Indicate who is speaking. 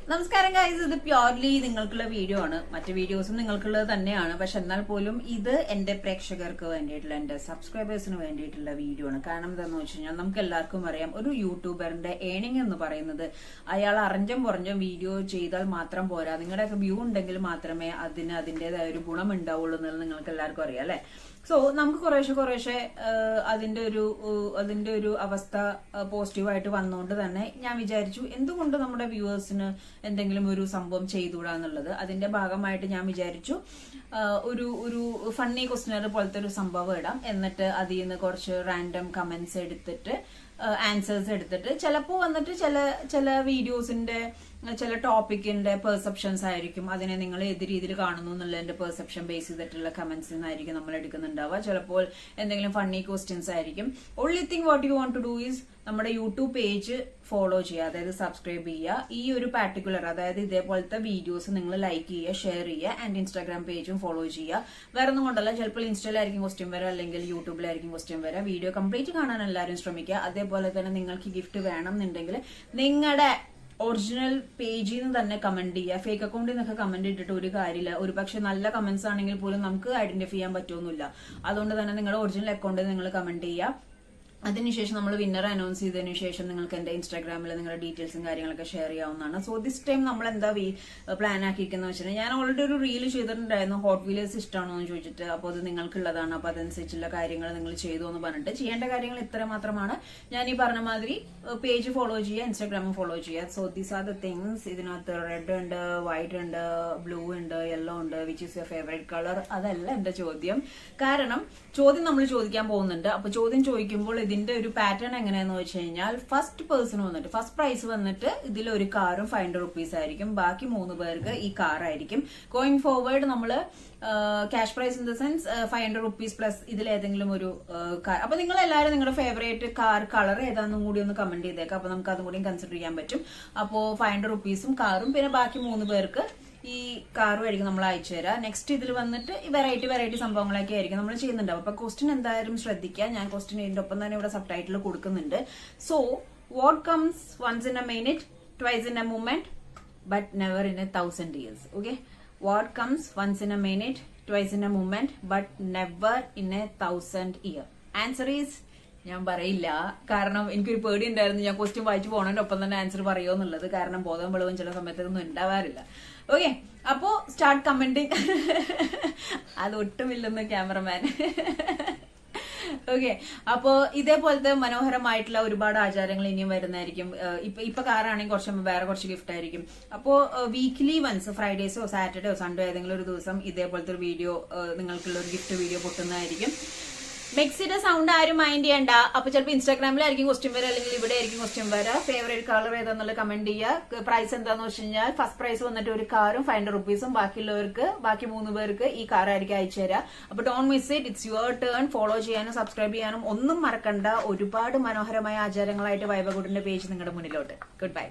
Speaker 1: നമസ്കാരം ഗൈസ്, ഇത് പ്യോർലി നിങ്ങൾക്കുള്ള വീഡിയോ ആണ്. മറ്റു വീഡിയോസും നിങ്ങൾക്കുള്ളത് തന്നെയാണ്. പക്ഷെ എന്നാൽ പോലും ഇത് എന്റെ പ്രേക്ഷകർക്ക് വേണ്ടിയിട്ടുള്ള, എന്റെ സബ്സ്ക്രൈബേഴ്സിന് വേണ്ടിയിട്ടുള്ള വീഡിയോ ആണ്. കാരണം എന്താണെന്ന് വെച്ച് കഴിഞ്ഞാൽ നമുക്ക് എല്ലാവർക്കും അറിയാം, ഒരു യൂട്യൂബറിന്റെ ഏണിംഗ് എന്ന് പറയുന്നത് അയാൾ അറിഞ്ഞും പുറഞ്ഞും വീഡിയോ ചെയ്താൽ മാത്രം പോരാ. നിങ്ങളുടെയൊക്കെ വ്യൂ ഉണ്ടെങ്കിൽ മാത്രമേ അതിന് അതിന്റേതായ ഒരു ഗുണം ഉണ്ടാവുള്ളൂ എന്നുള്ളത് നിങ്ങൾക്ക് എല്ലാവർക്കും അറിയാം അല്ലെ. സോ നമുക്ക് കുറേശ്ശെ അതിന്റെ ഒരു അവസ്ഥ പോസിറ്റീവായിട്ട് വന്നുകൊണ്ട് തന്നെ ഞാൻ വിചാരിച്ചു എന്തുകൊണ്ട് നമ്മുടെ വ്യൂവേഴ്സിന് എന്തെങ്കിലും ഒരു സംഭവം ചെയ്തുകൂടാന്നുള്ളത്. അതിന്റെ ഭാഗമായിട്ട് ഞാൻ വിചാരിച്ചു ഒരു ഫണ്ണി ക്വസ്റ്റ്യനർ പോലത്തെ ഒരു സംഭവം ഇടാം. എന്നിട്ട് അതിൽ നിന്ന് കുറച്ച് റാൻഡം കമന്റ്സ് എടുത്തിട്ട് ആൻസേഴ്സ് എടുത്തിട്ട് ചിലപ്പോൾ വന്നിട്ട് ചില വീഡിയോസിന്റെ ചില ടോപ്പിക്കിന്റെ പെർസെപ്ഷൻസ് ആയിരിക്കും. അതിനെ നിങ്ങൾ ഏത് രീതിയിൽ കാണുന്നു എന്നുള്ളതിന്റെ പെർസെപ്ഷൻ ബേസ് ചെയ്തിട്ടുള്ള കമന്റ്സ് ആയിരിക്കും നമ്മൾ എടുക്കുന്നുണ്ടാവുക. ചിലപ്പോൾ എന്തെങ്കിലും ഫണ്ണി ക്വസ്റ്റ്യൻസ് ആയിരിക്കും. Only thing what you want to do is നമ്മുടെ യൂട്യൂബ് പേജ് ഫോളോ ചെയ്യുക, അതായത് സബ്സ്ക്രൈബ് ചെയ്യുക. ഈ ഒരു പാർട്ടിക്കുലർ, അതായത് ഇതേപോലത്തെ വീഡിയോസ് നിങ്ങൾ ലൈക്ക് ചെയ്യുക, ഷെയർ ചെയ്യുക, ആൻഡ് ഇൻസ്റ്റാഗ്രാം പേജും ഫോളോ ചെയ്യുക. വേറെ ഒന്നും കൊണ്ടല്ല, ചിലപ്പോൾ ഇൻസ്റ്റയിലായിരിക്കും ക്വസ്റ്റ്യൻ വരാം, അല്ലെങ്കിൽ യൂട്യൂബിലായിരിക്കും ക്വസ്റ്റ്യൻ വരാം. വീഡിയോ കംപ്ലീറ്റ് കാണാൻ എല്ലാവരും ശ്രമിക്കുക. അതേപോലെ തന്നെ നിങ്ങൾക്ക് ഗിഫ്റ്റ് വേണം എന്നുണ്ടെങ്കിൽ നിങ്ങളുടെ ഒറിജിനൽ പേജിൽ നിന്ന് തന്നെ കമന്റ് ചെയ്യുക. ഫേക്ക് അക്കൗണ്ടിൽ നിന്നൊക്കെ കമന്റ് ഇട്ടിട്ട് ഒരു കാര്യമില്ല. ഒരു പക്ഷെ നല്ല കമന്റ്സ് ആണെങ്കിൽ പോലും നമുക്ക് ഐഡന്റിഫൈ ചെയ്യാൻ പറ്റുമൊന്നുമില്ല. അതുകൊണ്ട് തന്നെ നിങ്ങളുടെ ഒറിജിനൽ അക്കൗണ്ടിൽ നിങ്ങൾ കമന്റ് ചെയ്യുക. അതിനുശേഷം നമ്മൾ വിന്നർ അനൗൺസ് ചെയ്തതിനു ശേഷം നിങ്ങൾക്ക് എന്റെ ഇൻസ്റ്റാഗ്രാമിൽ നിങ്ങളുടെ ഡീറ്റെയിൽസും കാര്യങ്ങളൊക്കെ ഷെയർ ചെയ്യാവുന്നതാണ്. സോ ദിസ് ടൈം നമ്മൾ എന്താ പ്ലാൻ ആക്കിയിരിക്കുന്നത് വെച്ചിട്ടുണ്ടെങ്കിൽ, ഞാൻ ഓൾറെഡി ഒരു റീൽ ചെയ്തിട്ടുണ്ടായിരുന്നു, ഹോട്ട് വീലേഴ്സ് ഇഷ്ടമാണോ എന്ന് ചോദിച്ചിട്ട്. അപ്പോൾ അത് നിങ്ങൾക്കുള്ളതാണ്, അപ്പൊ അതനുസരിച്ചുള്ള കാര്യങ്ങൾ നിങ്ങൾ ചെയ്തു എന്ന് പറഞ്ഞിട്ട് ചെയ്യേണ്ട കാര്യങ്ങൾ ഇത്ര മാത്രമാണ്. ഞാൻ ഈ പറഞ്ഞ മാതിരി പേജ് ഫോളോ ചെയ്യുക, ഇൻസ്റ്റാഗ്രാമും ഫോളോ ചെയ്യുക. So these are the things. ഇതിനകത്ത് റെഡ് ഉണ്ട്, വൈറ്റ് ഉണ്ട്, ബ്ലൂ ഉണ്ട്, യെല്ലോ ഉണ്ട്. Which is your favourite colour? അതല്ല എന്റെ ചോദ്യം. കാരണം ചോദ്യം നമ്മൾ ചോദിക്കാൻ പോകുന്നുണ്ട്. അപ്പൊ ചോദ്യം ചോദിക്കുമ്പോൾ ഇതിന്റെ ഒരു പാറ്റേൺ എങ്ങനെയാന്ന് വെച്ച് കഴിഞ്ഞാൽ, ഫസ്റ്റ് പേഴ്സൺ വന്നിട്ട് ഫസ്റ്റ് പ്രൈസ് വന്നിട്ട് ഇതിൽ ഒരു കാറും 500 റുപ്പീസ് ആയിരിക്കും. ബാക്കി 3 പേർക്ക് ഈ കാർ ആയിരിക്കും. ഗോയിങ് ഫോർവേഡ് നമ്മള് cash prize in the sense 500 rupees plus ഇതിലേതെങ്കിലും ഒരു കാർ. അപ്പൊ നിങ്ങൾ എല്ലാവരും നിങ്ങളുടെ ഫേവറേറ്റ് കാർ കളർ ഏതാണെന്നും കൂടി ഒന്ന് കമന്റ് ചെയ്തേക്കാം. അപ്പൊ നമുക്ക് അതും കൂടി കൺസിഡർ ചെയ്യാൻ പറ്റും. അപ്പോ 500 റുപ്പീസും കാറും, പിന്നെ ബാക്കി 3 പേർക്ക് ഈ കാറും ആയിരിക്കും നമ്മൾ അയച്ചു തരാം. നെക്സ്റ്റ് ഇതിൽ വന്നിട്ട് വെറൈറ്റി സംഭവങ്ങളൊക്കെ ആയിരിക്കും നമ്മൾ ചെയ്യുന്നുണ്ടാവും. അപ്പൊ ക്വസ്റ്റ്യൻ എന്തായാലും ശ്രദ്ധിക്കുക. ഞാൻ ക്വസ്റ്റ്യൻ ഇതിന്റെ ഒപ്പം തന്നെ ഇവിടെ സബ് ടൈറ്റിൽ കൊടുക്കുന്നുണ്ട്. So what comes once in a minute, twice in a moment, but never in a 1000 years. Okay, what comes once in a minute, twice in a moment, but never in a 1000 years. Answer is, ഞാൻ പറയില്ല. കാരണം എനിക്കൊരു പേടി ഉണ്ടായിരുന്നു ഞാൻ question വായിച്ചു പോകണതിന്റെ ഒപ്പം തന്നെ ആൻസർ പറയുമോ എന്നുള്ളത്. കാരണം ബോധം വെളവും ചില സമയത്തൊന്നും ഉണ്ടാവാറില്ല. ഓക്കെ, അപ്പോ സ്റ്റാർട്ട് കമന്റിങ്. അതൊട്ടുമില്ലെന്ന് ക്യാമറമാൻ. ഓക്കെ, അപ്പോ ഇതേപോലത്തെ മനോഹരമായിട്ടുള്ള ഒരുപാട് ആചാരങ്ങൾ ഇനിയും വരുന്നതായിരിക്കും. ഇപ്പൊ കാറാണെങ്കിൽ വേറെ കുറച്ച് ഗിഫ്റ്റ് ആയിരിക്കും. അപ്പോ വീക്ക്ലി വൺസ്, ഫ്രൈഡേസോ സാറ്റർഡേയോ സൺഡേ ഏതെങ്കിലും ഒരു ദിവസം ഇതേപോലത്തെ ഒരു വീഡിയോ, നിങ്ങൾക്കുള്ള ഒരു ഗിഫ്റ്റ് വീഡിയോ പൊട്ടുന്നതായിരിക്കും. മെക്സിയുടെ സൗണ്ട് ആരും മൈൻഡ് ചെയ്യണ്ട. അപ്പൊ ചിലപ്പോൾ ഇൻസ്റ്റാഗ്രാമിലായിരിക്കും ക്വസ്റ്റ്യൻ വരാം, അല്ലെങ്കിൽ ഇവിടെ ആയിരിക്കും ക്വസ്റ്റ്യൻ വരാം. ഫേവറേറ്റ് കളർ ഏതാന്നുള്ളത് കമന്റ് ചെയ്യുക. പ്രൈസ് എന്താന്ന് വെച്ച് കഴിഞ്ഞാൽ, ഫസ്റ്റ് പ്രൈസ് വന്നിട്ട് ഒരു കാറും 500 റുപ്പീസും, ബാക്കി 3 പേർക്ക് ഈ കാർ ആയിരിക്കും അയച്ചു തരാം. അപ്പൊ don't miss it. It's your turn. Follow ചെയ്യാനും സബ്സ്ക്രൈബ് ചെയ്യാനും ഒന്നും മറക്കണ്ട. ഒരുപാട് മനോഹരമായ ആചാരങ്ങളായിട്ട് വൈബഗുഡിന്റെ പേജ് നിങ്ങളുടെ മുന്നിലോട്ട്. Good bye.